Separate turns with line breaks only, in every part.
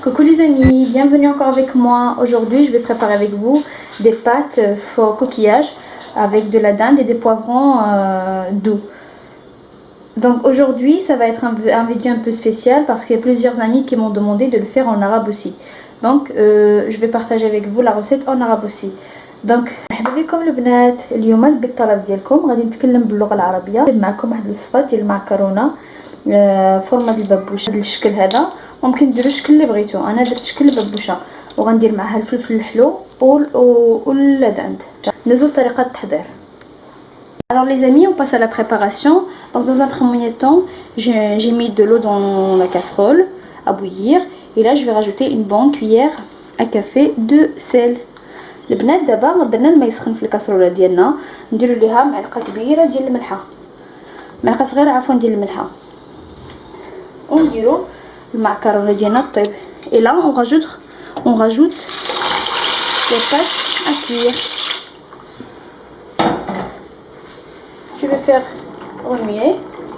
Coucou les amis, bienvenue encore avec moi. Aujourd'hui, je vais préparer avec vous des pâtes faux coquillage avec de la dinde et des poivrons doux. Donc aujourd'hui, ça va être un vidéo un peu spécial parce qu'il y a plusieurs amis qui m'ont demandé de le faire en arabe aussi. Donc je vais partager avec vous la recette en arabe aussi. دونك مرحبا بكم البنات. اليوم البيت طلب ديالكم غادي نتكلم باللغه العربيه. معكم واحد الوصفه ديال المعكرونه فورمه البابوشه هذا الشكل هذا. ممكن ديروا الشكل اللي بغيتو، انا درت شكل بابوشه وغندير معها الفلفل الحلو ولا داند. ندوزو لطريقه التحضير. Alors les amis, on passe à la préparation. Donc dans un premier temps, j'ai mis de l'eau dans la casserole à bouillir et là je vais rajouter une bonne cuillère à café de sel. البنات دابا درنا الماء يسخن في الكاسرونه ديالنا، نديروا ليها معلقه كبيره ديال الملحه، معلقه صغيره عفوا ديال الملحه، ونديروا المعكرونه ديالنا طيب. et là on rajoute les pâtes à cuire. Je vais faire remuer,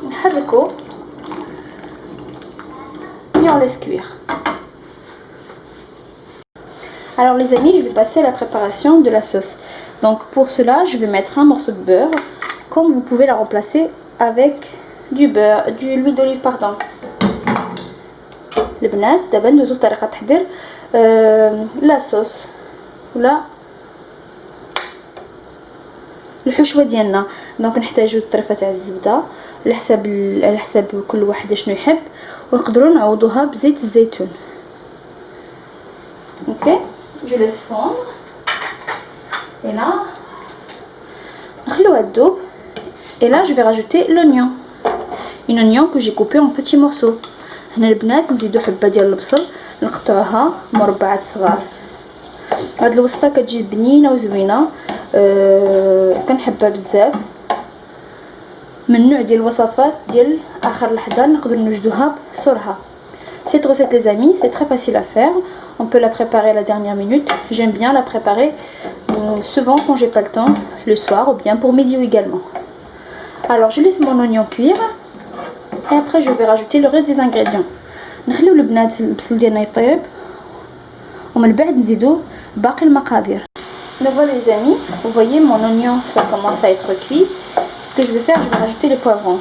نحركو et on laisse cuire. Alors les amis, je vais passer à la préparation de la sauce. Donc pour cela, je vais mettre un morceau de beurre, comme vous pouvez la remplacer avec du beurre, de l'huile d'olive pardon. البنات دابا ندوزو لطريقه تحضير لا صوص ولا الحشوه ديالنا. دونك نحتاجو طريفه تاع الزبده على حساب كل واحد شنو يحب، ونقدروا نعوضوها بزيت الزيتون. اوكي je laisse fondre et là نخلوها تذوب. et là je vais rajouter l'oignon, un oignon que j'ai coupé en petits morceaux. هنا البنات نزيدو حبه ديال البصل نقطعوها مربعات صغار. هاد الوصفه كتجي بنينه وزوينه، كنحبها بزاف، من نوع ديال الوصفات ديال اخر لحظه نقدر نوجدوها بسرعه. Cette recette les amis, c'est très facile à faire. On peut la préparer à la dernière minute. J'aime bien la préparer souvent quand j'ai pas le temps, le soir ou bien pour midi également. Alors je laisse mon oignon cuire et après je vais rajouter le reste des ingrédients. نخليو البنات البصل ديالنا يطيب ومن بعد نزيدو باقي المقادير. Donc voilà les amis, vous voyez mon oignon ça commence à être cuit. Ce que je vais faire, je vais rajouter les poivrons.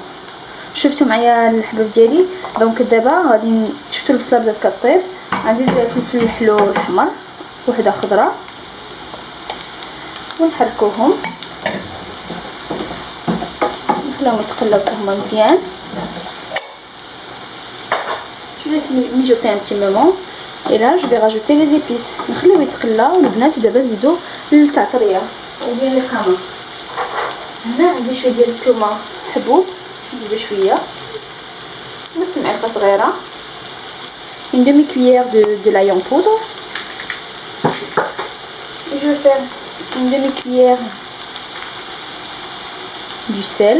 شفتوا معايا الحباب ديالي. دونك دابا غادي شفتوا البصله بدات كطيب، غنزيد الفلفل الحلو والاحمر وحده خضراء ونحركوهم نخليهم يتقلبوا هما مزيان. je laisse mijoter un petit moment et là je vais rajouter les épices. نخليوه يتقلى والبنات دابا نزيدو التعطريه وديال الكرامه. هنا عندي شويه ديال الثومه حبوب نزيدو شويه، نص معلقه صغيره، une demi-cuillère de l'ail en poudre. Et je vais faire une demi-cuillère du sel،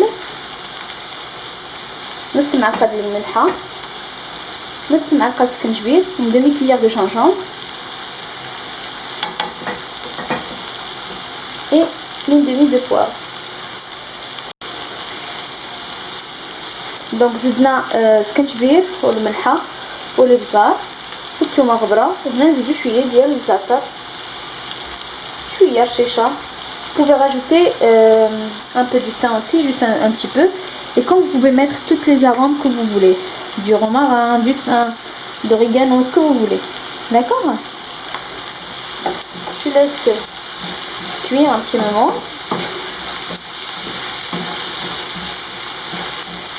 نص معلقه ديال الملحه، نص معلقه سكنجبير، une demi-cuillère de gingembre et une demi de poivre. دونك زدنا سكنجبير والملحه والابزار والثومه غبره، وهنا نزيدو شويه ديال الزعتر، شويه رشيشه. Vous pouvez rajouter un peu du thym aussi, juste un petit peu. Et quand vous pouvez mettre toutes les arômes que vous voulez, du romarin, du thym, d'origano, ce que vous voulez. D'accord? Je laisse cuire un petit moment.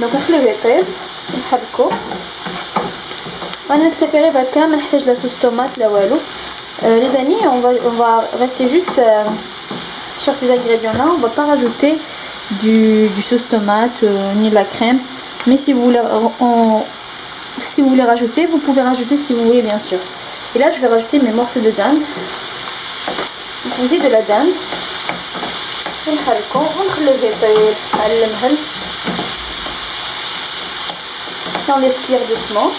دونك نخليوه يطيب نحركو. وانا نكتفي بعد كامل نحتاج لا صوص طوماط لا والو. les amis, on va rester juste sur ces ingrédients là. On va pas rajouter du sauce tomate ni la crème, mais si vous voulez rajouter, vous pouvez rajouter si vous voulez bien sûr. Et là je vais rajouter mes morceaux de dinde. Donc on dit de la dinde ونحركو ونخليوه يطيب على المهل. On laisse cuire doucement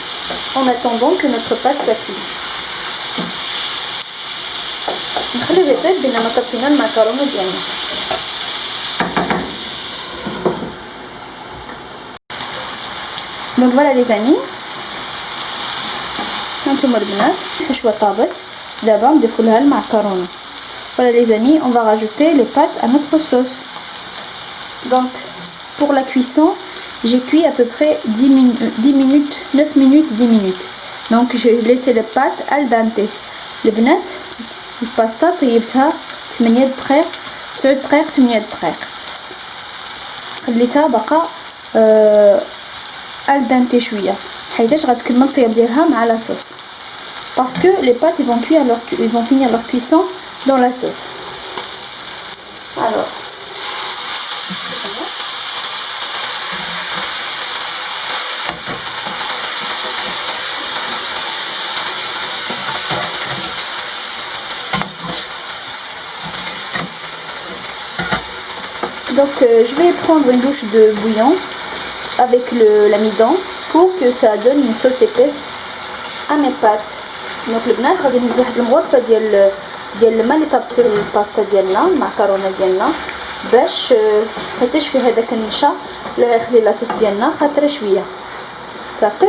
en attendant que notre pâte soit cuite. نخليوه يطيب بينما طبينا المعكرونه ديالنا. Donc voilà les amis, هانتوما البنات الحشوه طابت. دابا نضيفوا لها المعكرونه. Voilà les amis, on va rajouter les pâtes à notre sauce. Donc pour la cuisson, j'ai cuit à peu près 10 minutes, 9 minutes, 10 minutes. Donc j'ai laissé les pâtes al dente. البنات الباستا طيبتها 8 دقائق 9 دقائق 8 دقائق. خليتها بقى al dente شويه حيتاش غتكمل الطياب ديالها مع لا صوص. Parce que les pâtes ils vont finir leur cuisson dans la sauce. Alors donc je vais prendre une douche de bouillon avec l'amidon pour que ça donne une sauce épaisse à mes pâtes. Donc البنات غادي ندير واحد المغرفه ديال الماء اللي طابت فيه الباستا ديالنا المعكرونه ديالنا باش حيتاش فيه هذاك النشا اللي غيخلي لاصوص ديالنا خاطره شويه صافي.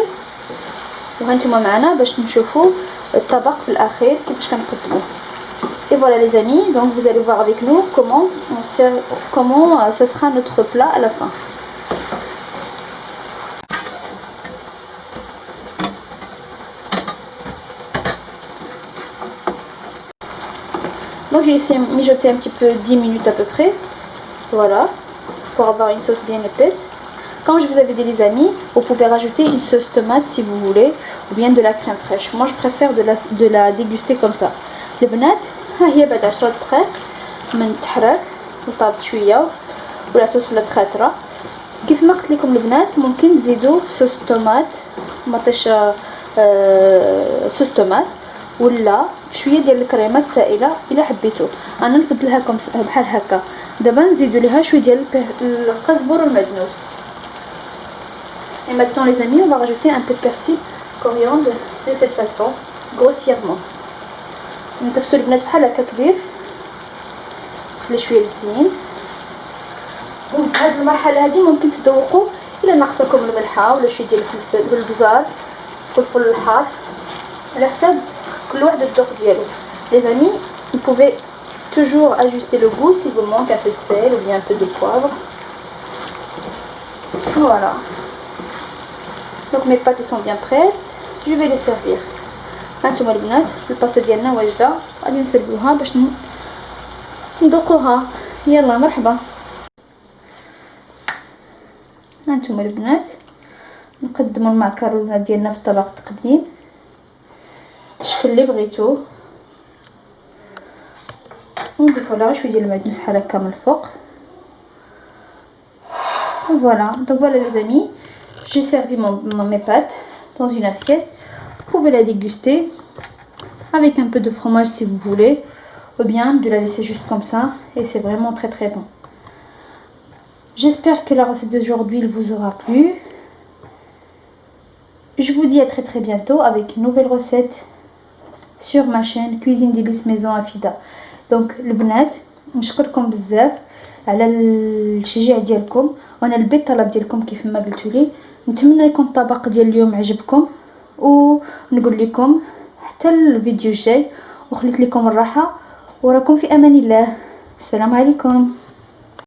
وهانتوما معنا باش نشوفوا الطبق في الاخير كيفاش كنقدموه. Et voilà les amis, donc vous allez voir avec nous comment ça sera notre plat à la fin. Donc j'ai laissé mijoter un petit peu 10 minutes à peu près. Voilà, pour avoir une sauce bien épaisse. Comme je vous avais dit les amis, vous pouvez rajouter une sauce tomate si vous voulez, ou bien de la crème fraîche. Moi je préfère de la déguster comme ça. Les bananes, ها هي بعد 10 دقائق من تحرك وطابت شويه ولا صوص ولا خاطره. كيف ما قلت لكم البنات ممكن تزيدوا صوص طوماط مطيشه صوص طوماط ولا شويه ديال الكريمه السائله الا حبيتوا. انا نفضلها بحال هكا. دابا نزيدوا ليها شويه ديال القزبر والمدنوس. Et maintenant les amis, on va rajouter un peu de persil coriandre de cette façon grossièrement. نضيفتو البنات بحال هكا كبير خلي شويه الزين. وفي هذه المرحله هذه ممكن تذوقوا الا ناقصكم الملحه ولا شويه ديال الفلفل والبزار والفلفل الحار على حساب كل واحد الذوق ديالو. Les amis, vous pouvez toujours ajuster le goût s'il vous manque un peu de sel ou bien un peu de poivre. Voilà. Donc mes pâtes sont bien prêtes, je vais les servir. هانتوما البنات الباستا ديالنا واجده غادي نسلوها باش نذوقوها. يلا مرحبا. هانتوما البنات نقدموا المعكرونه ديالنا في الطبق التقديم الشكل اللي بغيتو ونضيفوا لها شويه ديال المعدنوس بحال هكا من الفوق. Voilà, donc voilà les amis, j'ai servi mes pâtes dans une assiette. Vous pouvez la déguster avec un peu de fromage si vous voulez, ou bien de la laisser juste comme ça, et c'est vraiment très très bon. J'espère que la recette d'aujourd'hui vous aura plu. Je vous dis à très très bientôt avec une nouvelle recette sur ma chaîne Cuisine Délices Maison Afida. Donc البنات نشكركم بزاف على التشجيع ديالكم وانا البيت طلب ديالكم كيف ما قلتوا لي. نتمنى يكون الطبق ديال اليوم عجبكم ونقول لكم حتى الفيديو الجاي وخليت لكم الراحه وراكم في امان الله. السلام عليكم.